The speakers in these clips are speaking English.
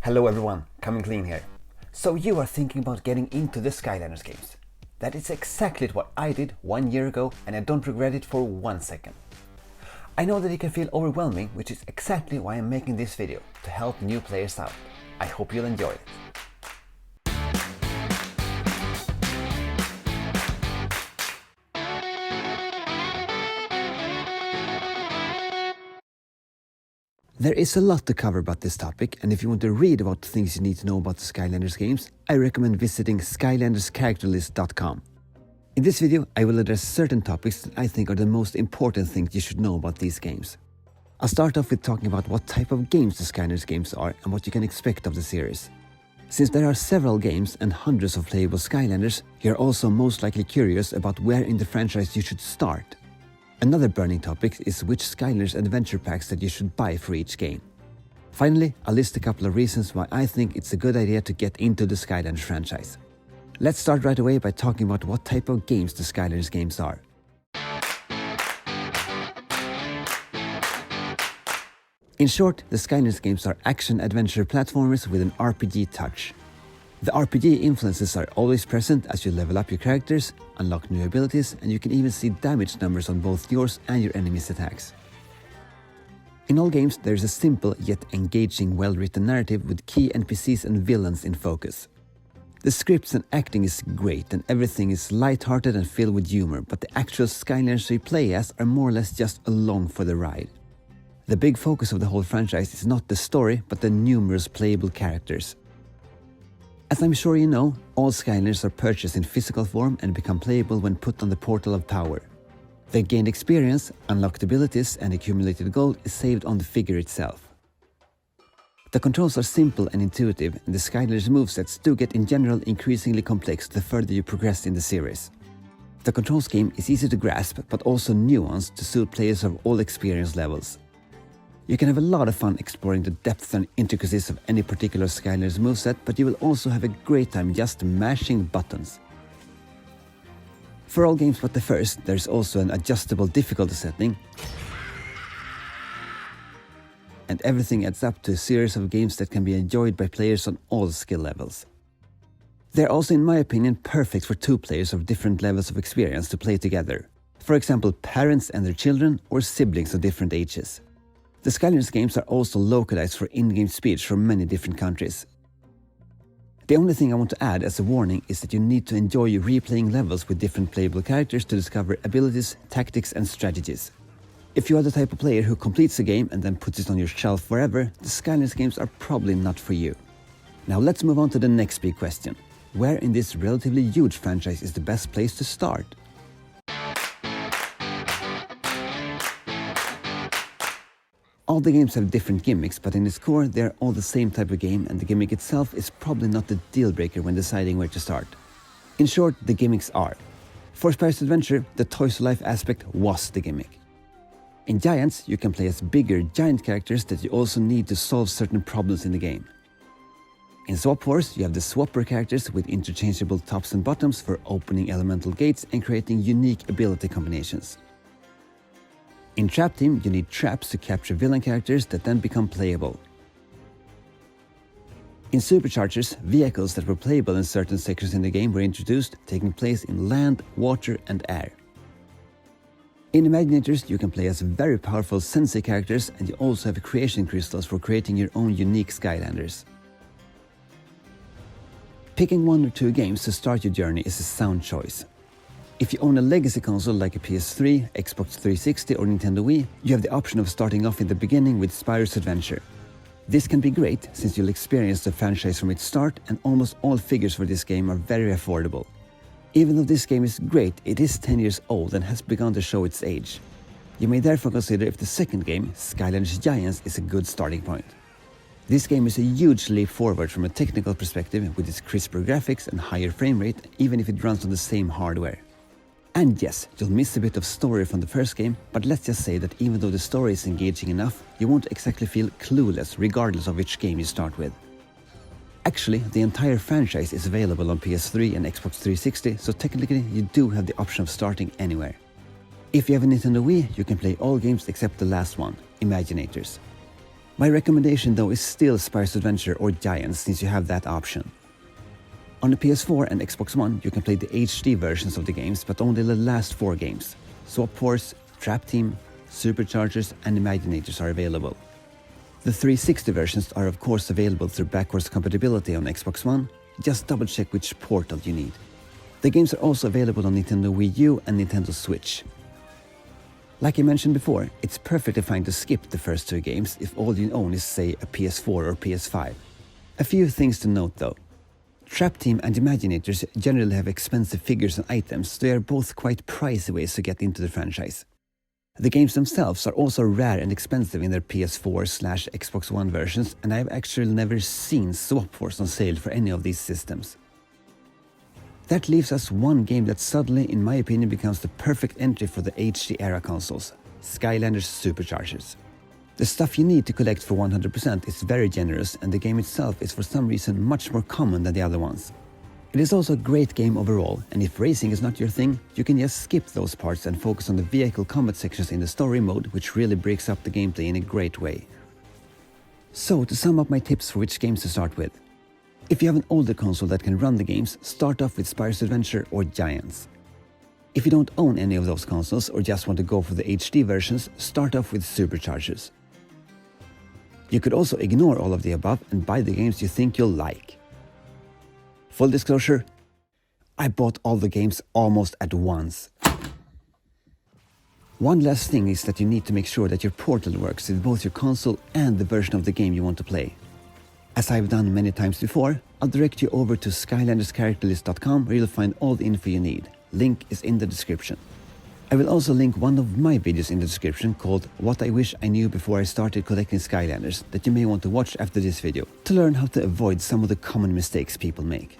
Hello everyone, Coming Clean here. So you are thinking about getting into the Skylanders games. That is exactly what I did 1 year ago and I don't regret it for 1 second. I know that it can feel overwhelming, which is exactly why I'm making this video, to help new players out. I hope you'll enjoy it. There is a lot to cover about this topic, and if you want to read about the things you need to know about the Skylanders games, I recommend visiting SkylandersCharacterList.com. In this video, I will address certain topics that I think are the most important things you should know about these games. I'll start off with talking about what type of games the Skylanders games are and what you can expect of the series. Since there are several games and hundreds of playable Skylanders, you're also most likely curious about where in the franchise you should start. Another burning topic is which Skylanders adventure packs that you should buy for each game. Finally, I'll list a couple of reasons why I think it's a good idea to get into the Skylanders franchise. Let's start right away by talking about what type of games the Skylanders games are. In short, the Skylanders games are action-adventure platformers with an RPG touch. The RPG influences are always present as you level up your characters, unlock new abilities, and you can even see damage numbers on both yours and your enemy's attacks. In all games, there is a simple yet engaging, well-written narrative with key NPCs and villains in focus. The scripts and acting is great and everything is light-hearted and filled with humor, but the actual Skylanders you play as are more or less just along for the ride. The big focus of the whole franchise is not the story, but the numerous playable characters. As I'm sure you know, all Skylanders are purchased in physical form and become playable when put on the Portal of Power. Their gained experience, unlocked abilities and accumulated gold is saved on the figure itself. The controls are simple and intuitive, and the Skylanders movesets do get in general increasingly complex the further you progress in the series. The control scheme is easy to grasp but also nuanced to suit players of all experience levels. You can have a lot of fun exploring the depth and intricacies of any particular Skylanders moveset, but you will also have a great time just mashing buttons. For all games but the first, there is also an adjustable difficulty setting, and everything adds up to a series of games that can be enjoyed by players on all skill levels. They are also, in my opinion, perfect for two players of different levels of experience to play together. For example, parents and their children, or siblings of different ages. The Skylanders games are also localized for in-game speech from many different countries. The only thing I want to add as a warning is that you need to enjoy replaying levels with different playable characters to discover abilities, tactics and strategies. If you are the type of player who completes a game and then puts it on your shelf forever, the Skylanders games are probably not for you. Now let's move on to the next big question. Where in this relatively huge franchise is the best place to start? All the games have different gimmicks, but in its core they are all the same type of game, and the gimmick itself is probably not the deal breaker when deciding where to start. In short, the gimmicks are: for Spyro's Adventure, the Toys to Life aspect was the gimmick. In Giants, you can play as bigger giant characters that you also need to solve certain problems in the game. In Swap Wars, you have the swapper characters with interchangeable tops and bottoms for opening elemental gates and creating unique ability combinations. In Trap Team, you need traps to capture villain characters that then become playable. In Superchargers, vehicles that were playable in certain sections in the game were introduced, taking place in land, water and air. In Imaginators, you can play as very powerful Sensei characters, and you also have creation crystals for creating your own unique Skylanders. Picking one or two games to start your journey is a sound choice. If you own a legacy console like a PS3, Xbox 360 or Nintendo Wii, you have the option of starting off in the beginning with Spyro's Adventure. This can be great since you'll experience the franchise from its start, and almost all figures for this game are very affordable. Even though this game is great, it is 10 years old and has begun to show its age. You may therefore consider if the second game, Skylanders Giants, is a good starting point. This game is a huge leap forward from a technical perspective with its crisper graphics and higher frame rate, even if it runs on the same hardware. And yes, you'll miss a bit of story from the first game, but let's just say that even though the story is engaging enough, you won't exactly feel clueless regardless of which game you start with. Actually, the entire franchise is available on PS3 and Xbox 360, so technically you do have the option of starting anywhere. If you have a Nintendo Wii, you can play all games except the last one, Imaginators. My recommendation though is still Spyro's Adventure or Giants, since you have that option. On the PS4 and Xbox One you can play the HD versions of the games, but only the last 4 games. Swap Force, Trap Team, Superchargers and Imaginators are available. The 360 versions are of course available through backwards compatibility on Xbox One, just double check which portal you need. The games are also available on Nintendo Wii U and Nintendo Switch. Like I mentioned before, it's perfectly fine to skip the first 2 games if all you own is, say, a PS4 or PS5. A few things to note though. Trap Team and Imaginators generally have expensive figures and items, so they are both quite pricey ways to get into the franchise. The games themselves are also rare and expensive in their PS4/Xbox One versions, and I've actually never seen Swap Force on sale for any of these systems. That leaves us one game that suddenly, in my opinion, becomes the perfect entry for the HD era consoles, Skylanders Superchargers. The stuff you need to collect for 100% is very generous, and the game itself is for some reason much more common than the other ones. It is also a great game overall, and if racing is not your thing, you can just skip those parts and focus on the vehicle combat sections in the story mode, which really breaks up the gameplay in a great way. So, to sum up my tips for which games to start with. If you have an older console that can run the games, start off with Spyro's Adventure or Giants. If you don't own any of those consoles or just want to go for the HD versions, start off with Superchargers. You could also ignore all of the above and buy the games you think you'll like. Full disclosure, I bought all the games almost at once. One last thing is that you need to make sure that your portal works with both your console and the version of the game you want to play. As I've done many times before, I'll direct you over to SkylandersCharacterList.com where you'll find all the info you need. Link is in the description. I will also link one of my videos in the description called What I Wish I Knew Before I Started Collecting Skylanders that you may want to watch after this video to learn how to avoid some of the common mistakes people make.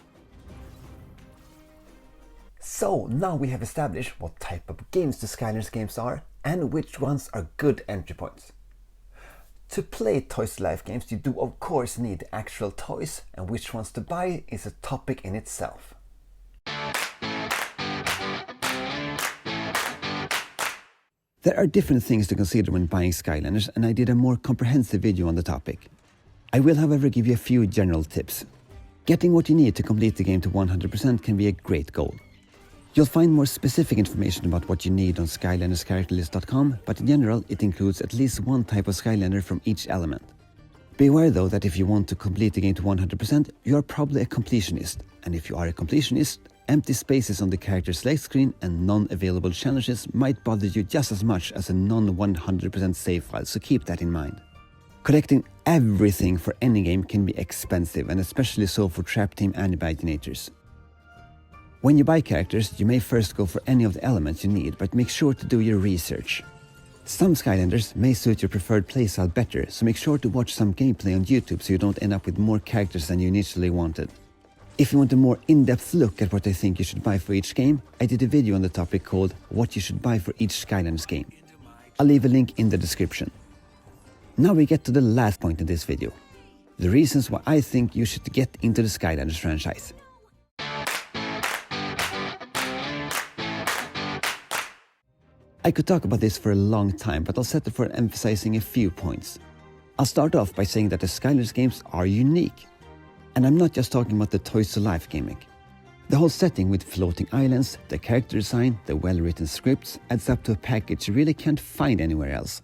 So now we have established what type of games the Skylanders games are and which ones are good entry points. To play Toys to Life games you do of course need actual toys, and which ones to buy is a topic in itself. There are different things to consider when buying Skylanders, and I did a more comprehensive video on the topic. I will however give you a few general tips. Getting what you need to complete the game to 100% can be a great goal. You'll find more specific information about what you need on SkylandersCharacterList.com, but in general it includes at least one type of Skylander from each element. Be aware though that if you want to complete the game to 100%, you are probably a completionist, and if you are a completionist, empty spaces on the character select screen and non-available challenges might bother you just as much as a non-100% save file, so keep that in mind. Collecting everything for any game can be expensive, and especially so for Trap Team and Imaginators. When you buy characters, you may first go for any of the elements you need, but make sure to do your research. Some Skylanders may suit your preferred playstyle better, so make sure to watch some gameplay on YouTube so you don't end up with more characters than you initially wanted. If you want a more in-depth look at what I think you should buy for each game, I did a video on the topic called What You Should Buy for Each Skylanders Game. I'll leave a link in the description. Now we get to the last point in this video. The reasons why I think you should get into the Skylanders franchise. I could talk about this for a long time, but I'll settle for emphasizing a few points. I'll start off by saying that the Skylanders games are unique. And I'm not just talking about the Toys to Life gimmick. The whole setting with floating islands, the character design, the well-written scripts adds up to a package you really can't find anywhere else.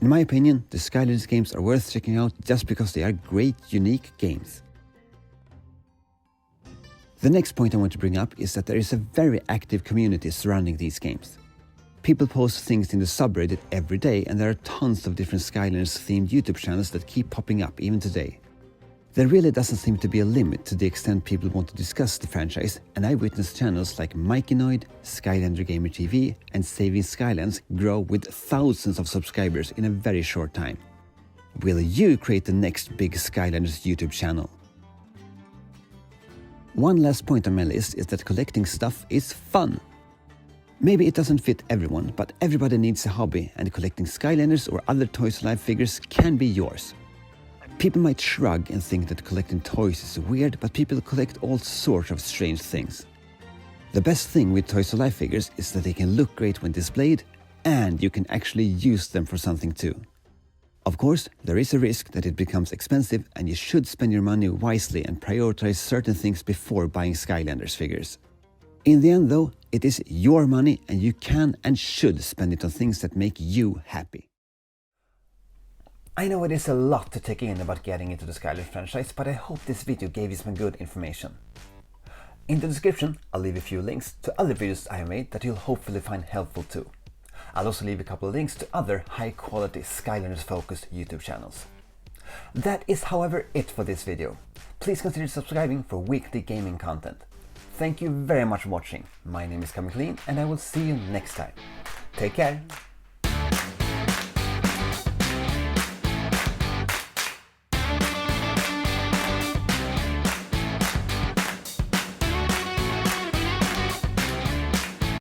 In my opinion, the Skylanders games are worth checking out just because they are great, unique games. The next point I want to bring up is that there is a very active community surrounding these games. People post things in the subreddit every day, and there are tons of different Skylanders themed YouTube channels that keep popping up even today. There really doesn't seem to be a limit to the extent people want to discuss the franchise, and I witnessed channels like MIKENOID, Skylander Gamer TV and Saving Skylands grow with thousands of subscribers in a very short time. Will you create the next big Skylanders YouTube channel? One last point on my list is that collecting stuff is fun. Maybe it doesn't fit everyone, but everybody needs a hobby, and collecting Skylanders or other Toys to Life figures can be yours. People might shrug and think that collecting toys is weird, but people collect all sorts of strange things. The best thing with Toys to Life figures is that they can look great when displayed, and you can actually use them for something too. Of course, there is a risk that it becomes expensive, and you should spend your money wisely and prioritize certain things before buying Skylanders figures. In the end though, it is your money and you can and should spend it on things that make you happy. I know it is a lot to take in about getting into the Skylanders franchise, but I hope this video gave you some good information. In the description, I'll leave a few links to other videos I have made that you'll hopefully find helpful too. I'll also leave a couple of links to other high-quality Skylanders focused YouTube channels. That is, however, it for this video. Please consider subscribing for weekly gaming content. Thank you very much for watching. My name is MIKENOID and I will see you next time. Take care!